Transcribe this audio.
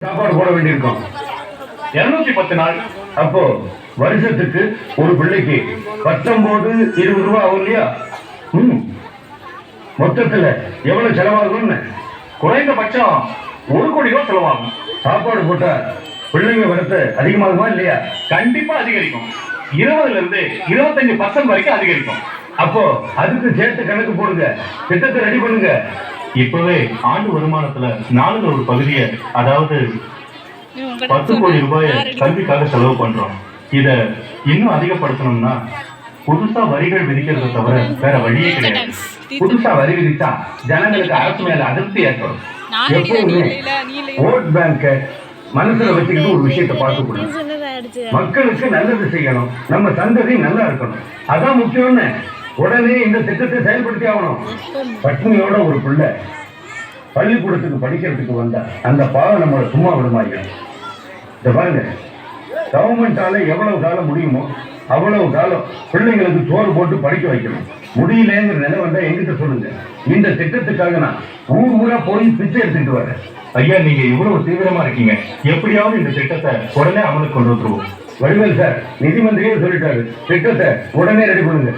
சாப்பாடு போட வேண்டியிருக்கும். 210 நாள். அப்போ வருஷத்துக்கு ஒரு பிள்ளைக்கு 19-20 ரூபாய் ஆகும் இல்லையா? மொத்தத்துல எவ்வளவு செலவாகும்னு? குறைந்தபட்சம் 1 கோடி ரூபாய் செலவாகும். சாப்பாடு போட்டா பிள்ளைங்க வரத்து அதிகமாகுமா இல்லையா? கண்டிப்பா அதிகரிக்கும். 20-25% வரைக்கும் அதிகரிக்கும். அப்போ அதுக்கு சேர்த்து கணக்கு போடுங்க, திட்டத்தை ரெடி பண்ணுங்க. இப்பவே ஆண்டு வருமானத்துல 4 ஒரு பகுதியை, அதாவது 10 கோடி ரூபாயை கல்விக்காக செலவு பண்றோம். இத இன்னும் அதிகப்படுத்தணும்னா புதுசா வரிகள் விதிக்கிறத தவிர வேற வழியே கிடையாது. புதுசா வரி விதிச்சா ஜனங்களுக்கு அரசு மேல அதிருப்தி ஏற்படும். எப்பவுமே ஓட் பேங்க மனசுல வச்சுக்கிட்டு ஒரு விஷயத்தை பார்க்க கூடாது. மக்களுக்கு நல்லது செய்யணும், நம்ம சந்ததி நல்லா இருக்கணும், அதான் முக்கியம்னு உடனே இந்த திட்டத்தை செயல்படுத்தி ஆகணும். பட்னியோட ஒரு பிள்ளை பள்ளிக்கூடத்துக்கு படிக்கிறதுக்கு வந்தா அந்த பாவம் நம்மளை சும்மா விடுமாங்க. இத பாருங்க, கவர்மெண்டால எவ்வளவு காலம் முடியுமோ அவ்வளவு காலம் பிள்ளைங்களுக்கு சோறு போட்டு படிக்க வைக்கணும். முடியலங்கிற நிலை வந்தா எங்கிட்ட சொல்லுங்க. இந்த திட்டத்துக்காக நான் ஊரா போய் பிச்சை எடுத்துட்டு வரேன். ஐயா, நீங்க இவ்வளவு தீவிரமா இருக்கீங்க, எப்படியாவது இந்த திட்டத்தை உடனே அமலுக்கு கொண்டு வந்துருவோம். வடிவேல் சார் நிதி மந்திரியே சொல்லிட்டாரு, திட்டத்தை உடனே ரெடி பண்ணுங்க.